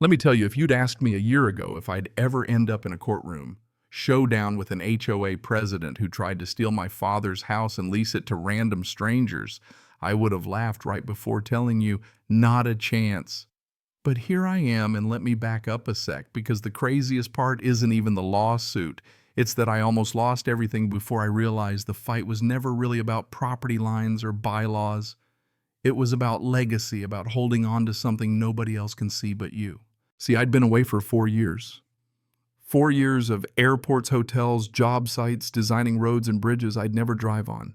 Let me tell you, if you'd asked me a year ago if I'd ever end up in a courtroom, showdown with an HOA president who tried to steal my father's house and lease it to random strangers, I would have laughed right before telling you, not a chance. But here I am, and let me back up a sec, because the craziest part isn't even the lawsuit. It's that I almost lost everything before I realized the fight was never really about property lines or bylaws. It was about legacy, about holding on to something nobody else can see but you. See, I'd been away for 4 years. 4 years of airports, hotels, job sites, designing roads and bridges I'd never drive on.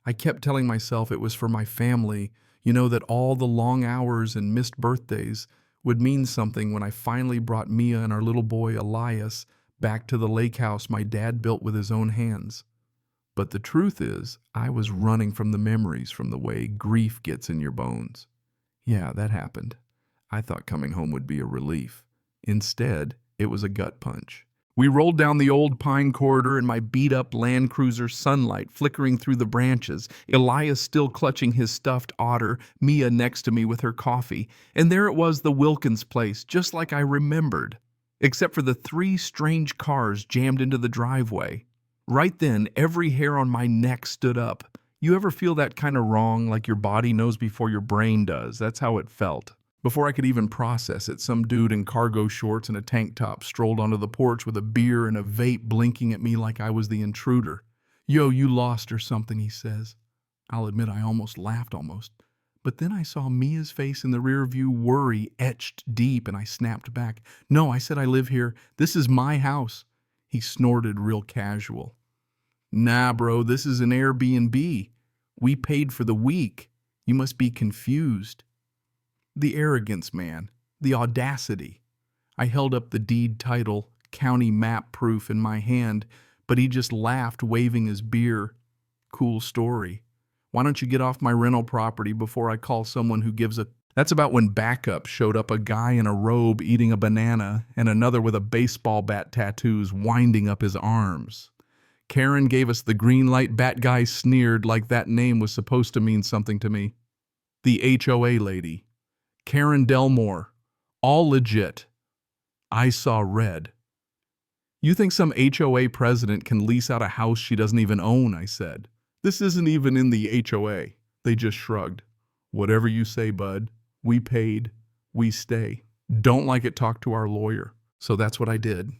I kept telling myself it was for my family, that all the long hours and missed birthdays would mean something when I finally brought Mia and our little boy Elias back to the lake house my dad built with his own hands. But the truth is, I was running from the memories, from the way grief gets in your bones. Yeah, that happened. I thought coming home would be a relief. Instead, it was a gut punch. We rolled down the old pine corridor in my beat-up Land Cruiser, sunlight flickering through the branches, Elias still clutching his stuffed otter, Mia next to me with her coffee, and there it was, the Wilkins place, just like I remembered, except for the 3 strange cars jammed into the driveway. Right then, every hair on my neck stood up. You ever feel that kind of wrong, like your body knows before your brain does? That's how it felt. Before I could even process it, some dude in cargo shorts and a tank top strolled onto the porch with a beer and a vape, blinking at me like I was the intruder. "Yo, you lost or something," he says. I'll admit I almost laughed. But then I saw Mia's face in the rear view, worry etched deep, and I snapped back. "No," I said, "I live here. This is my house." He snorted real casual. "Nah, bro, this is an Airbnb. We paid for the week. You must be confused." The arrogance, man. The audacity. I held up the deed title, county map proof, in my hand, but he just laughed, waving his beer. "Cool story. Why don't you get off my rental property before I call someone who gives a..." That's about when backup showed up, a guy in a robe eating a banana and another with a baseball bat tattoos winding up his arms. Karen gave us the green light. Bat guy sneered like that name was supposed to mean something to me. The HOA lady. Karen Delmore. All legit. I saw red. "You think some HOA president can lease out a house she doesn't even own?" I said. "This isn't even in the HOA. They just shrugged. "Whatever you say, bud. We paid. We stay. Don't like it, talk to our lawyer." So that's what I did.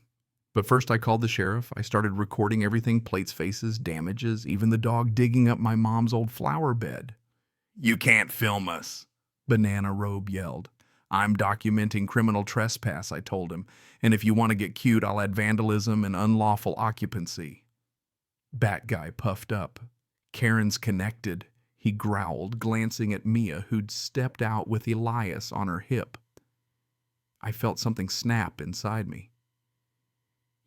But first I called the sheriff. I started recording everything, plates, faces, damages, even the dog digging up my mom's old flower bed. "You can't film us," Banana Robe yelled. "I'm documenting criminal trespass," I told him. "And if you want to get cute, I'll add vandalism and unlawful occupancy." Bat guy puffed up. "Karen's connected," he growled, glancing at Mia, who'd stepped out with Elias on her hip. I felt something snap inside me.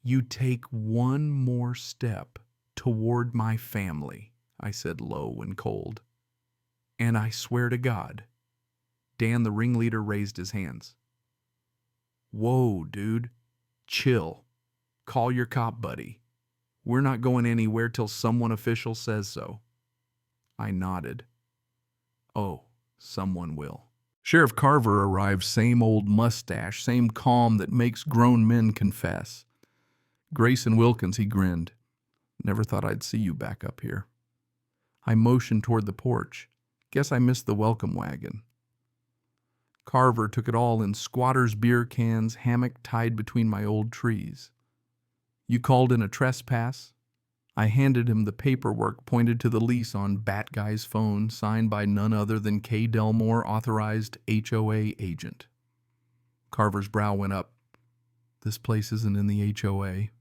"You take one more step toward my family," I said low and cold. "And I swear to God..." Dan, the ringleader, raised his hands. "Whoa, dude. Chill. Call your cop buddy. We're not going anywhere till someone official says so." I nodded. "Oh, someone will." Sheriff Carver arrived, same old mustache, same calm that makes grown men confess. "Grayson Wilkins," he grinned. "Never thought I'd see you back up here." I motioned toward the porch. Guess I missed the welcome wagon. Carver took it all in squatters' beer cans, hammock tied between my old trees. "You called in a trespass?" I handed him the paperwork, pointed to the lease on Bat Guy's phone, signed by none other than K. Delmore, authorized HOA agent. Carver's brow went up. "This place isn't in the HOA.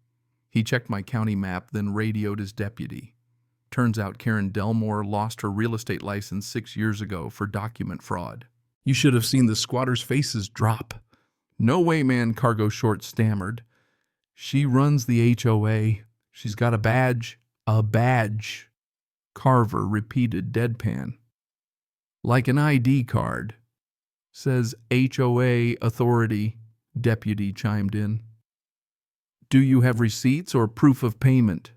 He checked my county map, then radioed his deputy. Turns out Karen Delmore lost her real estate license 6 years ago for document fraud. You should have seen the squatters' faces drop. "No way, man," Cargo Short stammered. "She runs the HOA. She's got a badge." "A badge," Carver repeated deadpan. "Like an ID card." "Says HOA authority," deputy chimed in. "Do you have receipts or proof of payment?"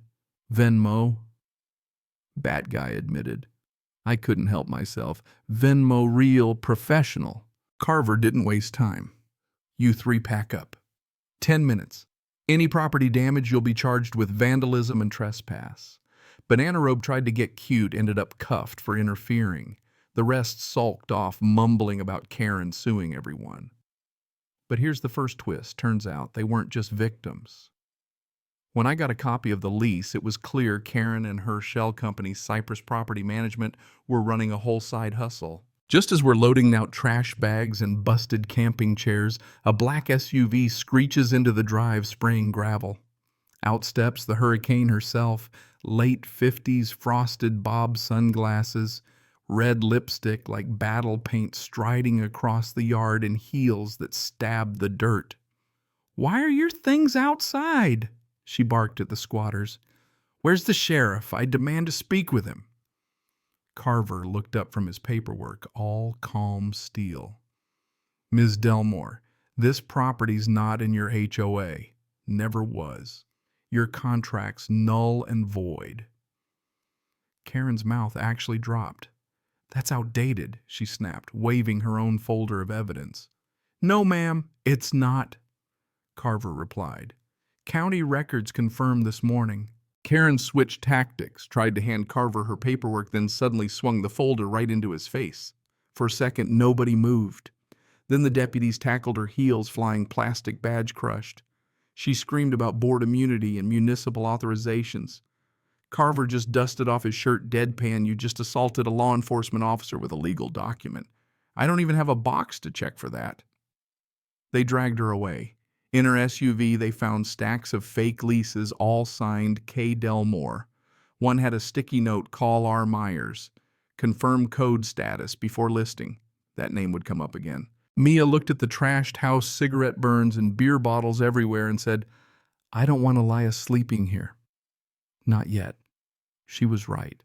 "Venmo," Bat Guy admitted. I couldn't help myself. "Venmo real professional." Carver didn't waste time. You three pack up. 10 minutes. Any property damage, you'll be charged with vandalism and trespass. Banana Robe tried to get cute, ended up cuffed for interfering. The rest sulked off, mumbling about Karen suing everyone. But here's the first twist. Turns out they weren't just victims. When I got a copy of the lease, it was clear Karen and her shell company, Cypress Property Management, were running a whole side hustle. Just as we're loading out trash bags and busted camping chairs, a black SUV screeches into the drive, spraying gravel. Out steps the hurricane herself, late 50s frosted bob sunglasses, red lipstick like battle paint striding across the yard in heels that stabbed the dirt. "Why are your things outside?" she barked at the squatters. "Where's the sheriff? I demand to speak with him." Carver looked up from his paperwork, all calm steel. "Ms. Delmore, this property's not in your HOA. Never was. Your contract's null and void." Karen's mouth actually dropped. "That's outdated," she snapped, waving her own folder of evidence. "No, ma'am, it's not," Carver replied. "County records confirmed this morning." Karen switched tactics, tried to hand Carver her paperwork, then suddenly swung the folder right into his face. For a second, nobody moved. Then the deputies tackled her heels, flying plastic badge crushed. She screamed about board immunity and municipal authorizations. Carver just dusted off his shirt, deadpan. "You just assaulted a law enforcement officer with a legal document. I don't even have a box to check for that." They dragged her away. In her SUV, they found stacks of fake leases, all signed K. Delmore. One had a sticky note, "Call R. Myers. Confirm code status before listing." That name would come up again. Mia looked at the trashed house, cigarette burns, and beer bottles everywhere and said, "I don't want Elias sleeping here." Not yet. She was right.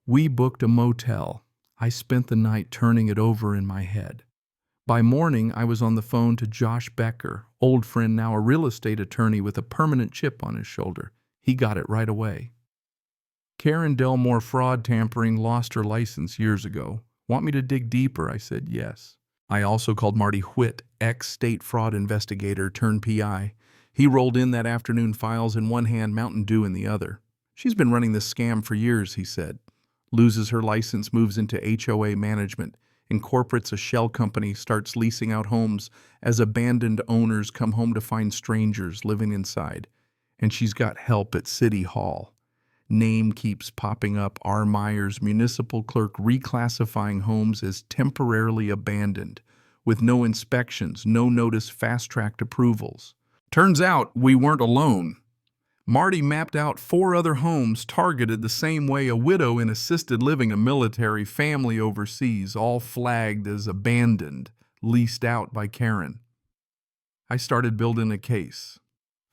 We booked a motel. I spent the night turning it over in my head. By morning, I was on the phone to Josh Becker, old friend, now a real estate attorney with a permanent chip on his shoulder. He got it right away. "Karen Delmore fraud tampering, lost her license years ago. Want me to dig deeper?" I said yes. I also called Marty Whitt, ex-state fraud investigator turned PI. He rolled in that afternoon, files in one hand, Mountain Dew in the other. "She's been running this scam for years," he said. "Loses her license, moves into HOA management, incorporates a shell company, starts leasing out homes as abandoned owners come home to find strangers living inside. And she's got help at City Hall. Name keeps popping up, R. Myers, municipal clerk, reclassifying homes as temporarily abandoned, with no inspections, no notice, fast-tracked approvals. Turns out we weren't alone. Marty mapped out 4 other homes targeted the same way, a widow in assisted living, a military family overseas, all flagged as abandoned, leased out by Karen. I started building a case.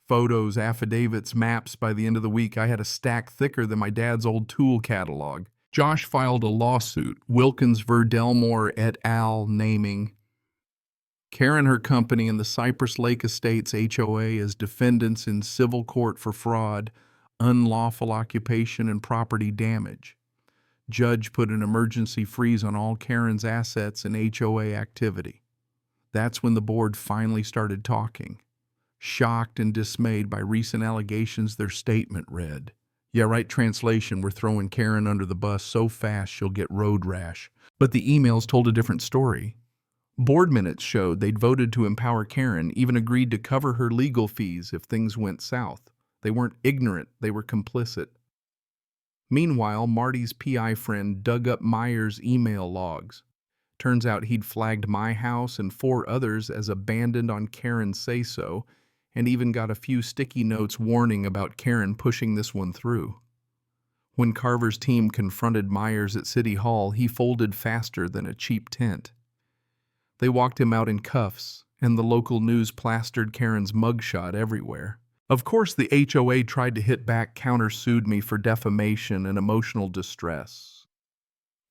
Photos, affidavits, maps. By the end of the week, I had a stack thicker than my dad's old tool catalog. Josh filed a lawsuit, Wilkins v. Delmore et al., naming Karen, her company, and the Cypress Lake Estates HOA as defendants in civil court for fraud, unlawful occupation, and property damage. Judge put an emergency freeze on all Karen's assets and HOA activity. That's when the board finally started talking. Shocked and dismayed by recent allegations, their statement read, "Yeah, right, translation, we're throwing Karen under the bus so fast she'll get road rash." But the emails told a different story. Board minutes showed they'd voted to empower Karen, even agreed to cover her legal fees if things went south. They weren't ignorant, they were complicit. Meanwhile, Marty's PI friend dug up Myers' email logs. Turns out he'd flagged my house and 4 others as abandoned on Karen's say-so, and even got a few sticky notes warning about Karen pushing this one through. When Carver's team confronted Myers at City Hall, he folded faster than a cheap tent. They walked him out in cuffs, and the local news plastered Karen's mugshot everywhere. Of course, the HOA tried to hit back, countersued me for defamation and emotional distress.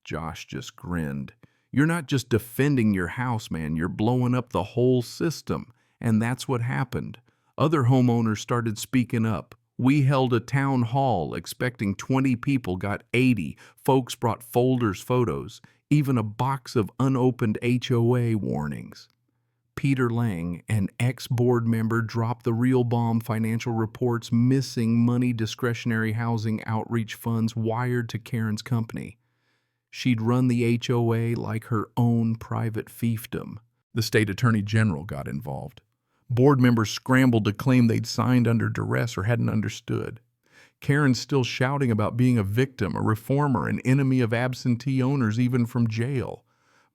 Josh just grinned. "You're not just defending your house, man. You're blowing up the whole system." And that's what happened. Other homeowners started speaking up. We held a town hall expecting 20 people, got 80. Folks brought folders, photos, even a box of unopened HOA warnings. Peter Lang, an ex-board member, dropped the real bomb. Financial reports missing money, discretionary housing outreach funds wired to Karen's company. She'd run the HOA like her own private fiefdom. The state attorney general got involved. Board members scrambled to claim they'd signed under duress or hadn't understood. Karen's still shouting about being a victim, a reformer, an enemy of absentee owners, even from jail.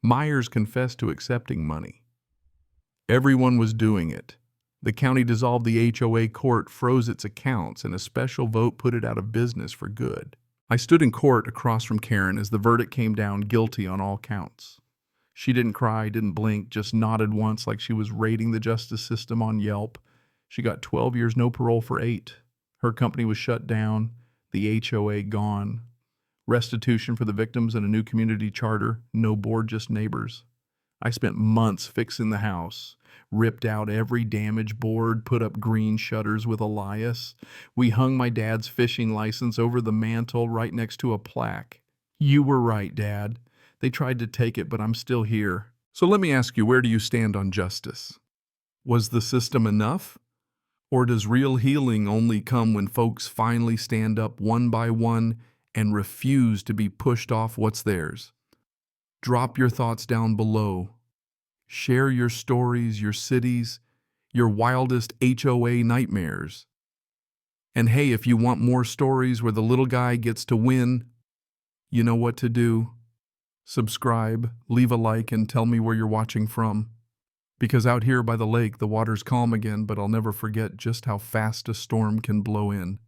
Myers confessed to accepting money. Everyone was doing it. The county dissolved the HOA court, froze its accounts, and a special vote put it out of business for good. I stood in court across from Karen as the verdict came down guilty on all counts. She didn't cry, didn't blink, just nodded once like she was rating the justice system on Yelp. She got 12 years, no parole for 8. Her company was shut down, the HOA gone. Restitution for the victims and a new community charter, no board, just neighbors. I spent months fixing the house, ripped out every damaged board, put up green shutters with Elias. We hung my dad's fishing license over the mantle right next to a plaque. You were right, Dad. They tried to take it, but I'm still here. So let me ask you, where do you stand on justice? Was the system enough? Or does real healing only come when folks finally stand up one by one and refuse to be pushed off what's theirs? Drop your thoughts down below. Share your stories, your cities, your wildest HOA nightmares. And hey, if you want more stories where the little guy gets to win, you know what to do. Subscribe, leave a like, and tell me where you're watching from. Because out here by the lake, the water's calm again, but I'll never forget just how fast a storm can blow in.